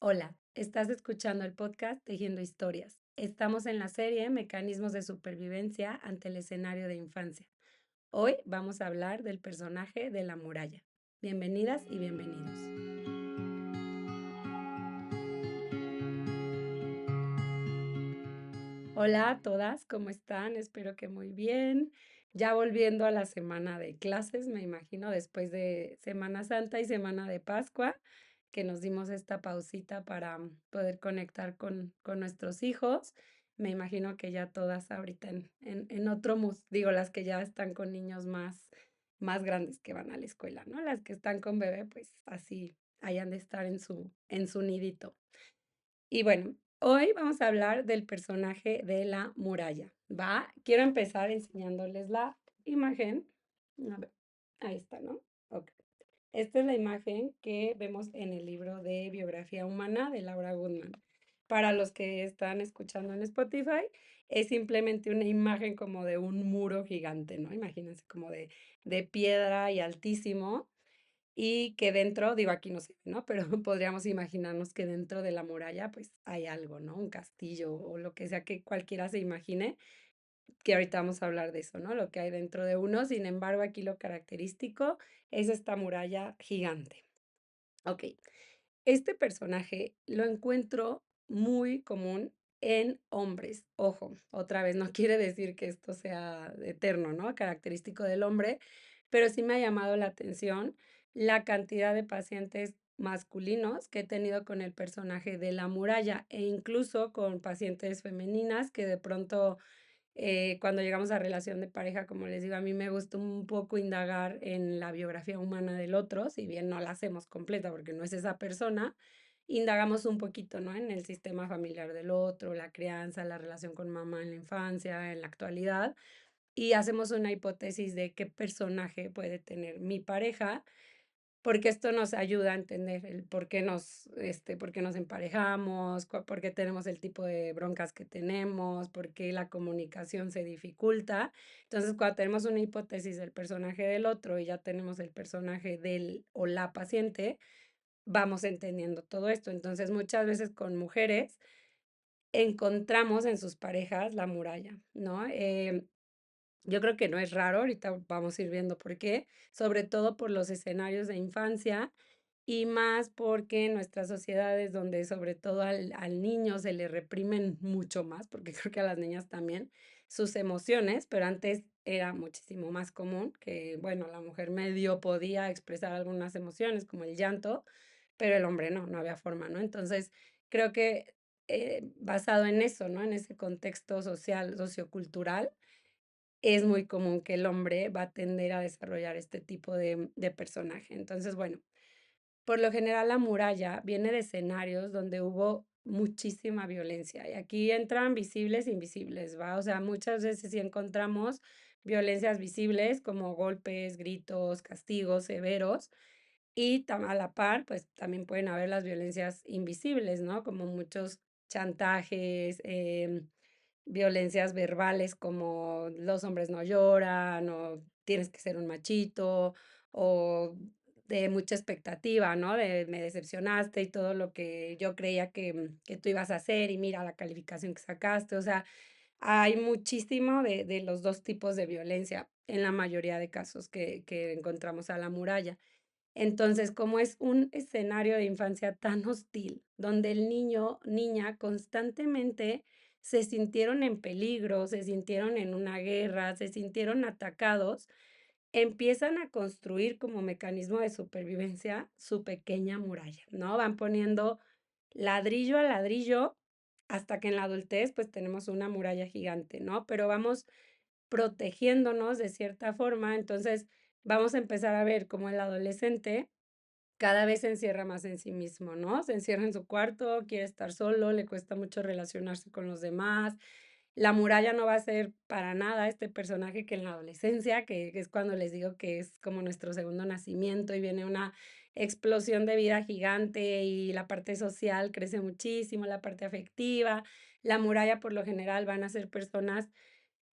Hola, estás escuchando el podcast Tejiendo Historias. Estamos en la serie Mecanismos de Supervivencia ante el escenario de infancia. Hoy vamos a hablar del personaje de la muralla. Bienvenidas y bienvenidos. Hola a todas, ¿cómo están? Espero que muy bien. Ya volviendo a la semana de clases, me imagino, después de Semana Santa y Semana de Pascua, que nos dimos esta pausita para poder conectar con nuestros hijos. Me imagino que ya todas ahorita en otro digo, las que ya están con niños más grandes que van a la escuela, ¿no? Las que están con bebé, pues así hayan de estar en su nidito. Y bueno, hoy vamos a hablar del personaje de la muralla, ¿va? Quiero empezar enseñándoles la imagen. A ver, ahí está, ¿no? Ok. Esta es la imagen que vemos en el libro de Biografía Humana de Laura Goodman. Para los que están escuchando en Spotify, es simplemente una imagen como de un muro gigante, ¿no? Imagínense como de piedra y altísimo y que dentro, digo, aquí no se ve, ¿no? Pero podríamos imaginarnos que dentro de la muralla, pues hay algo, ¿no? Un castillo o lo que sea que cualquiera se imagine, que ahorita vamos a hablar de eso, ¿no? Lo que hay dentro de uno. Sin embargo, aquí lo característico es esta muralla gigante. Ok, este personaje lo encuentro muy común en hombres. Ojo, otra vez, no quiere decir que esto sea eterno, ¿no? Característico del hombre, pero sí me ha llamado la atención la cantidad de pacientes masculinos que he tenido con el personaje de la muralla e incluso con pacientes femeninas que de pronto cuando llegamos a relación de pareja, como les digo, a mí me gusta un poco indagar en la biografía humana del otro, si bien no la hacemos completa porque no es esa persona, indagamos un poquito, ¿no? En el sistema familiar del otro, la crianza, la relación con mamá en la infancia, en la actualidad, y hacemos una hipótesis de qué personaje puede tener mi pareja porque esto nos ayuda a entender el por qué nos emparejamos, por qué tenemos el tipo de broncas que tenemos, por qué la comunicación se dificulta. Entonces, cuando tenemos una hipótesis del personaje del otro y ya tenemos el personaje del o la paciente, vamos entendiendo todo esto. Entonces, muchas veces con mujeres encontramos en sus parejas la muralla, ¿no? Yo creo que no es raro, ahorita vamos a ir viendo por qué, sobre todo por los escenarios de infancia y más porque en nuestras sociedades donde sobre todo al niño se le reprimen mucho más, porque creo que a las niñas también, sus emociones, pero antes era muchísimo más común que, bueno, la mujer medio podía expresar algunas emociones como el llanto, pero el hombre no, no había forma, ¿no? Entonces, creo que basado en eso, ¿no? En ese contexto social, sociocultural, es muy común que el hombre va a tender a desarrollar este tipo de personaje. Entonces, bueno, por lo general la muralla viene de escenarios donde hubo muchísima violencia y aquí entran visibles e invisibles, ¿va? O sea, muchas veces sí encontramos violencias visibles como golpes, gritos, castigos severos y a la par, pues también pueden haber las violencias invisibles, ¿no? Como muchos chantajes, violencias verbales como los hombres no lloran o tienes que ser un machito o de mucha expectativa, ¿no? De me decepcionaste y todo lo que yo creía que tú ibas a hacer y mira la calificación que sacaste. O sea, hay muchísimo de los dos tipos de violencia en la mayoría de casos que encontramos a la muralla. Entonces, como es un escenario de infancia tan hostil, donde el niño, niña constantemente se sintieron en peligro, se sintieron en una guerra, se sintieron atacados, empiezan a construir como mecanismo de supervivencia su pequeña muralla, ¿no? Van poniendo ladrillo a ladrillo hasta que en la adultez pues tenemos una muralla gigante, ¿no? Pero vamos protegiéndonos de cierta forma, entonces vamos a empezar a ver cómo el adolescente cada vez se encierra más en sí mismo, ¿no? Se encierra en su cuarto, quiere estar solo, le cuesta mucho relacionarse con los demás. La muralla no va a ser para nada este personaje que en la adolescencia, que es cuando les digo que es como nuestro segundo nacimiento y viene una explosión de vida gigante y la parte social crece muchísimo, la parte afectiva. La muralla por lo general van a ser personas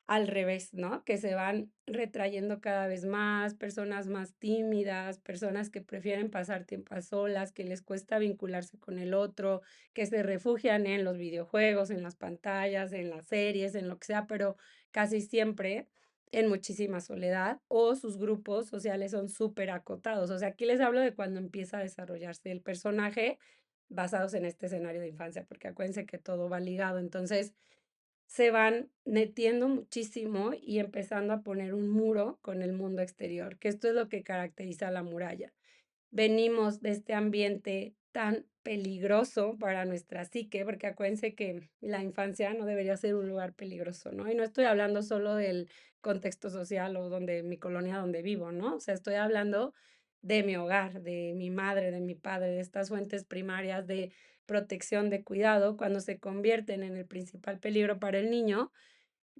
al revés, ¿no? Que se van retrayendo cada vez más, personas más tímidas, personas que prefieren pasar tiempo a solas, que les cuesta vincularse con el otro, que se refugian en los videojuegos, en las pantallas, en las series, en lo que sea, pero casi siempre en muchísima soledad o sus grupos sociales son súper acotados. O sea, aquí les hablo de cuando empieza a desarrollarse el personaje basados en este escenario de infancia, porque acuérdense que todo va ligado. Entonces, se van metiendo muchísimo y empezando a poner un muro con el mundo exterior, que esto es lo que caracteriza a la muralla. Venimos de este ambiente tan peligroso para nuestra psique, porque acuérdense que la infancia no debería ser un lugar peligroso, ¿no? Y no estoy hablando solo del contexto social o donde mi colonia donde vivo, ¿no? O sea, estoy hablando de mi hogar, de mi madre, de mi padre, de estas fuentes primarias de protección, de cuidado, cuando se convierten en el principal peligro para el niño,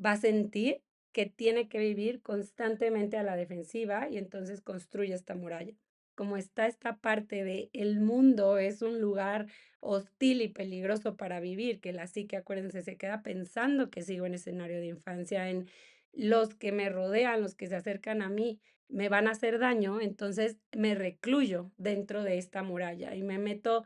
va a sentir que tiene que vivir constantemente a la defensiva y entonces construye esta muralla. Como está esta parte de el mundo es un lugar hostil y peligroso para vivir, que la psique, acuérdense, se queda pensando que sigo en escenario de infancia, en los que me rodean, los que se acercan a mí, me van a hacer daño, entonces me recluyo dentro de esta muralla y me meto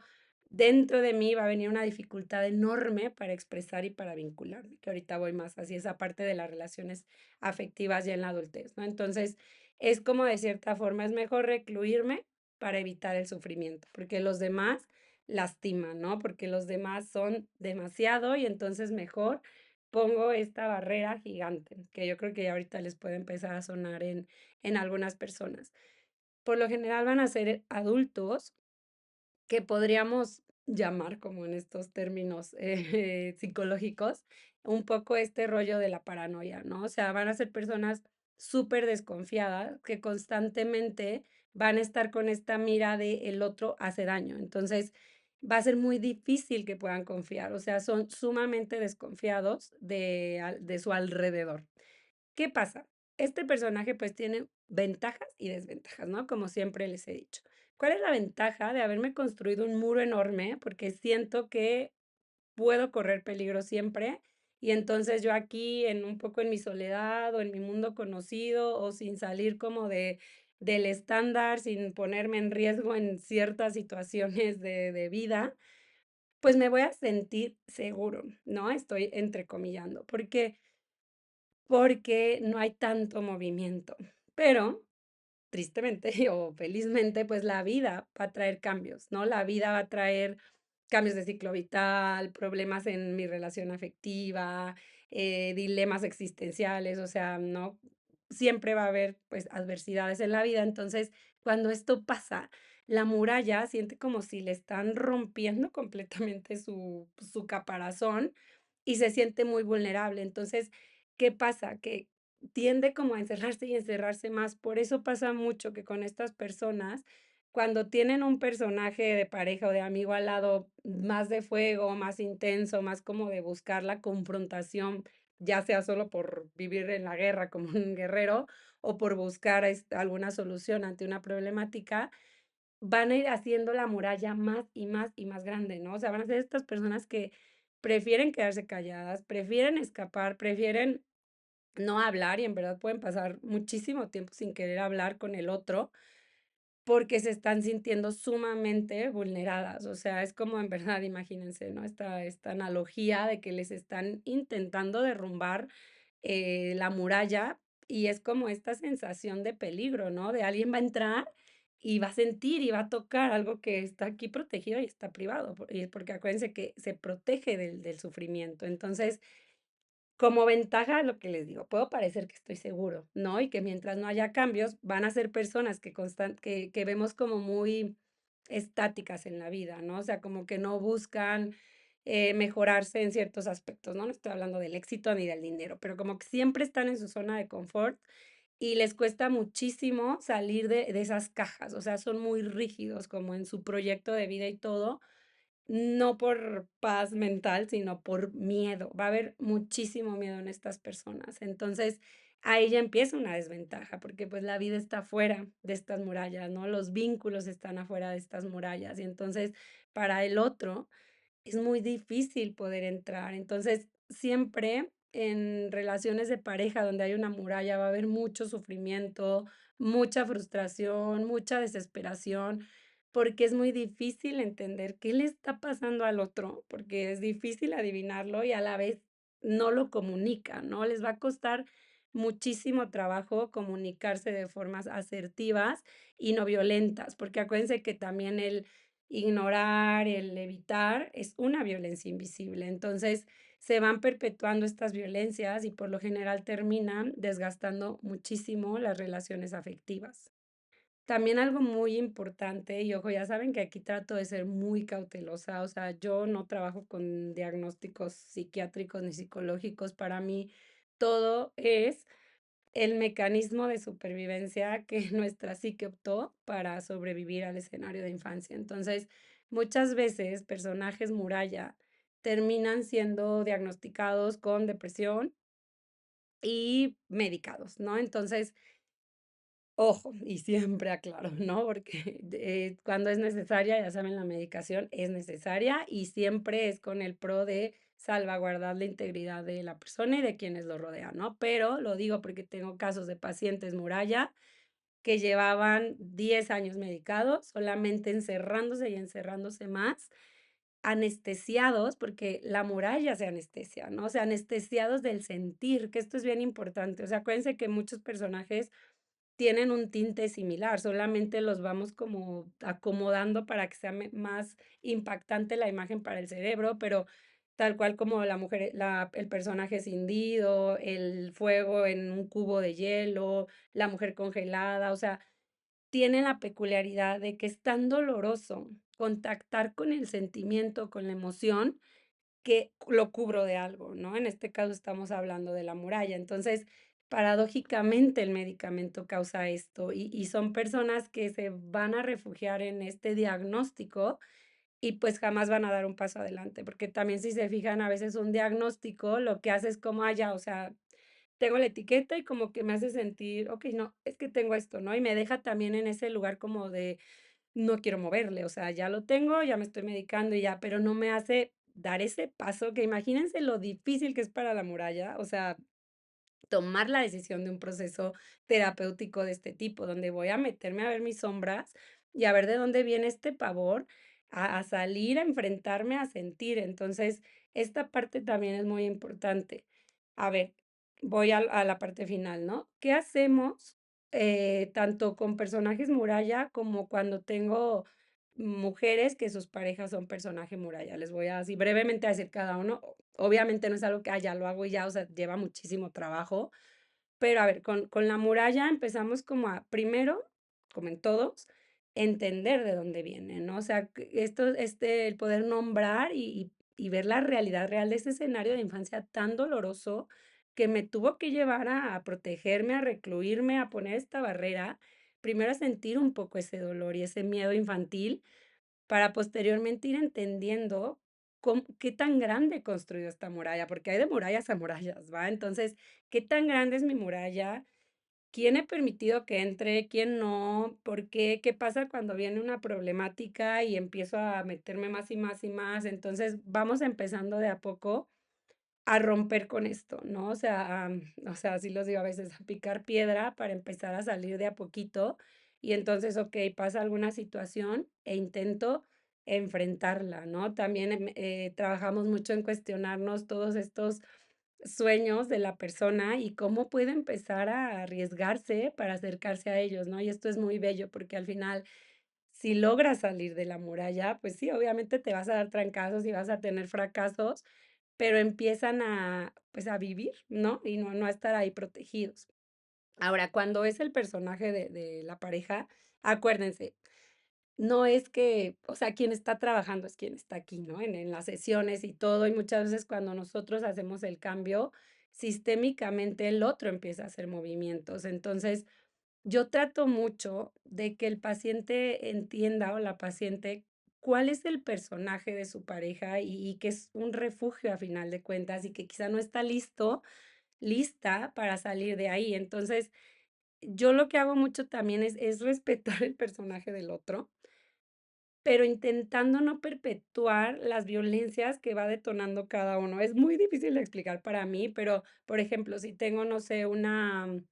dentro de mí va a venir una dificultad enorme para expresar y para vincularme, que ahorita voy más hacia esa parte de las relaciones afectivas ya en la adultez, ¿no? Entonces, es como de cierta forma, es mejor recluirme para evitar el sufrimiento, porque los demás lastiman, ¿no? Porque los demás son demasiado y entonces mejor pongo esta barrera gigante, que yo creo que ya ahorita les puede empezar a sonar en algunas personas. Por lo general van a ser adultos que podríamos llamar, como en estos términos, psicológicos, un poco este rollo de la paranoia, ¿no? O sea, van a ser personas súper desconfiadas que constantemente van a estar con esta mira de el otro hace daño. Entonces, va a ser muy difícil que puedan confiar, o sea, son sumamente desconfiados de su alrededor. ¿Qué pasa? Este personaje, pues, tiene ventajas y desventajas, ¿no? Como siempre les he dicho. ¿Cuál es la ventaja de haberme construido un muro enorme? Porque siento que puedo correr peligro siempre, y entonces yo aquí en un poco en mi soledad, o en mi mundo conocido, o sin salir como del estándar, sin ponerme en riesgo en ciertas situaciones de vida, pues me voy a sentir seguro, ¿no? Estoy entrecomillando, porque no hay tanto movimiento. Pero, tristemente o felizmente, pues la vida va a traer cambios, ¿no? La vida va a traer cambios de ciclo vital, problemas en mi relación afectiva, dilemas existenciales, o sea, ¿no? Siempre va a haber, pues, adversidades en la vida. Entonces, cuando esto pasa, la muralla siente como si le están rompiendo completamente su caparazón y se siente muy vulnerable. Entonces, ¿qué pasa? Que tiende como a encerrarse y encerrarse más. Por eso pasa mucho que con estas personas, cuando tienen un personaje de pareja o de amigo al lado más de fuego, más intenso, más como de buscar la confrontación, ya sea solo por vivir en la guerra como un guerrero o por buscar alguna solución ante una problemática, van a ir haciendo la muralla más y más y más grande, ¿no? O sea, van a ser estas personas que prefieren quedarse calladas, prefieren escapar, prefieren no hablar y en verdad pueden pasar muchísimo tiempo sin querer hablar con el otro, porque se están sintiendo sumamente vulneradas. O sea, es como en verdad, imagínense, ¿no? Esta analogía de que les están intentando derrumbar la muralla y es como esta sensación de peligro, ¿no? De alguien va a entrar y va a sentir y va a tocar algo que está aquí protegido y está privado, y es porque acuérdense que se protege del sufrimiento. Entonces, como ventaja, lo que les digo, puedo parecer que estoy seguro, ¿no? Y que mientras no haya cambios, van a ser personas que vemos como muy estáticas en la vida, ¿no? O sea, como que no buscan, mejorarse en ciertos aspectos, ¿no? No estoy hablando del éxito ni del dinero, pero como que siempre están en su zona de confort y les cuesta muchísimo salir de esas cajas, o sea, son muy rígidos como en su proyecto de vida y todo, no por paz mental, sino por miedo. Va a haber muchísimo miedo en estas personas. Entonces, ahí ya empieza una desventaja, porque pues la vida está fuera de estas murallas, ¿no? Los vínculos están afuera de estas murallas y entonces para el otro es muy difícil poder entrar. Entonces, siempre en relaciones de pareja donde hay una muralla va a haber mucho sufrimiento, mucha frustración, mucha desesperación, porque es muy difícil entender qué le está pasando al otro, porque es difícil adivinarlo y a la vez no lo comunica, ¿no? Les va a costar muchísimo trabajo comunicarse de formas asertivas y no violentas, porque acuérdense que también el ignorar, el evitar es una violencia invisible. Entonces, se van perpetuando estas violencias y por lo general terminan desgastando muchísimo las relaciones afectivas. También algo muy importante, y ojo, ya saben que aquí trato de ser muy cautelosa, o sea, yo no trabajo con diagnósticos psiquiátricos ni psicológicos, para mí todo es el mecanismo de supervivencia que nuestra psique optó para sobrevivir al escenario de infancia. Entonces, muchas veces personajes muralla terminan siendo diagnosticados con depresión y medicados, ¿no? Entonces, ojo, y siempre aclaro, ¿no? Porque cuando es necesaria, ya saben, la medicación es necesaria y siempre es con el pro de salvaguardar la integridad de la persona y de quienes lo rodean, ¿no? Pero lo digo porque tengo casos de pacientes muralla que llevaban 10 años medicados, solamente encerrándose y encerrándose más, anestesiados, porque la muralla se anestesia, ¿no? O sea, anestesiados del sentir, que esto es bien importante. O sea, acuérdense que muchos personajes tienen un tinte similar, solamente los vamos como acomodando para que sea más impactante la imagen para el cerebro, pero tal cual como la mujer, el personaje cindido, el fuego en un cubo de hielo, la mujer congelada, o sea, tienen la peculiaridad de que es tan doloroso contactar con el sentimiento, con la emoción, que lo cubro de algo, ¿no? En este caso estamos hablando de la muralla. Entonces, paradójicamente, el medicamento causa esto y son personas que se van a refugiar en este diagnóstico y, pues, jamás van a dar un paso adelante, porque también, si se fijan, a veces un diagnóstico lo que hace es como, ya, o sea, tengo la etiqueta y como que me hace sentir, okey, no, es que tengo esto, ¿no? Y me deja también en ese lugar como de no quiero moverle, o sea, ya lo tengo, ya me estoy medicando y ya, pero no me hace dar ese paso, que imagínense lo difícil que es para la muralla, o sea, tomar la decisión de un proceso terapéutico de este tipo, donde voy a meterme a ver mis sombras y a ver de dónde viene este pavor, a salir, a enfrentarme, a sentir. Entonces, esta parte también es muy importante. A ver, voy a la parte final, ¿no? ¿Qué hacemos tanto con personajes muralla como cuando tengo mujeres que sus parejas son personaje muralla? Les voy a así brevemente a decir cada uno. Obviamente no es algo que, ya lo hago y ya, o sea, lleva muchísimo trabajo, pero a ver, con la muralla empezamos como a, primero, como en todos, entender de dónde viene, ¿no? O sea, que esto, el poder nombrar y ver la realidad real de ese escenario de infancia tan doloroso que me tuvo que llevar a protegerme, a recluirme, a poner esta barrera, primero a sentir un poco ese dolor y ese miedo infantil para posteriormente ir entendiendo qué tan grande he construido esta muralla, porque hay de murallas a murallas, ¿va? Entonces, ¿qué tan grande es mi muralla? ¿Quién he permitido que entre? ¿Quién no? ¿Por qué? ¿Qué pasa cuando viene una problemática y empiezo a meterme más y más y más? Entonces, vamos empezando de a poco a romper con esto, ¿no? O sea, así los digo a veces, a picar piedra para empezar a salir de a poquito. Y entonces, okey, pasa alguna situación e intento enfrentarla, ¿no? También, trabajamos mucho en cuestionarnos todos estos sueños de la persona y cómo puede empezar a arriesgarse para acercarse a ellos, ¿no? Y esto es muy bello, porque al final, si logras salir de la muralla, pues sí, obviamente te vas a dar trancazos y vas a tener fracasos, pero empiezan a, pues, a vivir, ¿no? Y no a estar ahí protegidos. Ahora, cuando es el personaje de la pareja, acuérdense, no es que, o sea, quien está trabajando es quien está aquí, ¿no? En las sesiones y todo, y muchas veces cuando nosotros hacemos el cambio, sistémicamente el otro empieza a hacer movimientos. Entonces, yo trato mucho de que el paciente entienda o la paciente cuál es el personaje de su pareja y que es un refugio a final de cuentas y que quizá no está listo, lista para salir de ahí. Entonces, yo lo que hago mucho también es respetar el personaje del otro, pero intentando no perpetuar las violencias que va detonando cada uno. Es muy difícil de explicar para mí, pero, por ejemplo, si tengo, no sé, un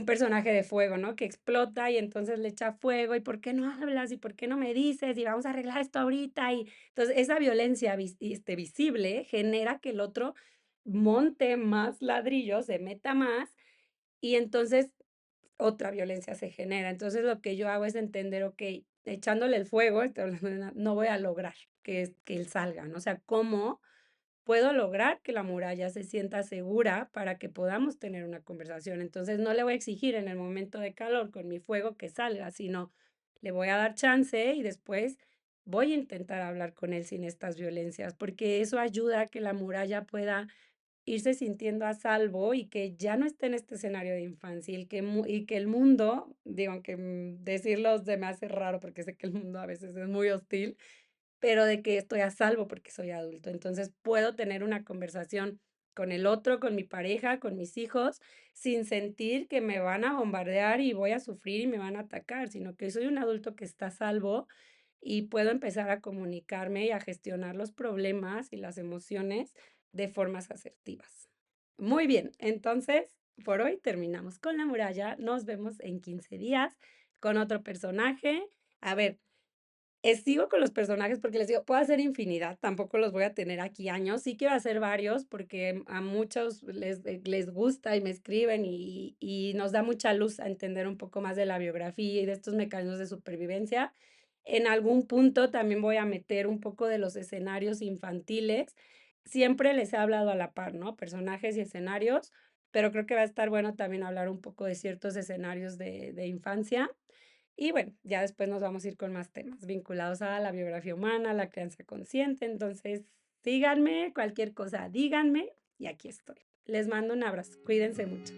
personaje de fuego, ¿no? Que explota y entonces le echa fuego, ¿y por qué no hablas? ¿Y por qué no me dices? Y vamos a arreglar esto ahorita. Y entonces esa violencia visible genera que el otro monte más ladrillos, se meta más y entonces otra violencia se genera. Entonces lo que yo hago es entender, okey, echándole el fuego, estoy hablando de no voy a lograr que él salga, ¿no? O sea, ¿cómo puedo lograr que la muralla se sienta segura para que podamos tener una conversación? Entonces, no le voy a exigir en el momento de calor con mi fuego que salga, sino le voy a dar chance y después voy a intentar hablar con él sin estas violencias, porque eso ayuda a que la muralla pueda irse sintiendo a salvo y que ya no esté en este escenario de infancia y que el mundo, digo, aunque, decirlo se me hace raro porque sé que el mundo a veces es muy hostil, pero de que estoy a salvo porque soy adulto. Entonces, puedo tener una conversación con el otro, con mi pareja, con mis hijos, sin sentir que me van a bombardear y voy a sufrir y me van a atacar, sino que soy un adulto que está a salvo y puedo empezar a comunicarme y a gestionar los problemas y las emociones de formas asertivas. Muy bien, entonces, por hoy terminamos con la muralla. Nos vemos en 15 días con otro personaje. A ver, sigo con los personajes porque les digo, puedo hacer infinidad, tampoco los voy a tener aquí años. Sí quiero hacer varios porque a muchos les gusta y me escriben y nos da mucha luz a entender un poco más de la biografía y de estos mecanismos de supervivencia. En algún punto también voy a meter un poco de los escenarios infantiles. Siempre les he hablado a la par, ¿no? Personajes y escenarios, pero creo que va a estar bueno también hablar un poco de ciertos escenarios de infancia. Y bueno, ya después nos vamos a ir con más temas vinculados a la biografía humana, la crianza consciente. Entonces, síganme, cualquier cosa, díganme y aquí estoy. Les mando un abrazo. Cuídense mucho.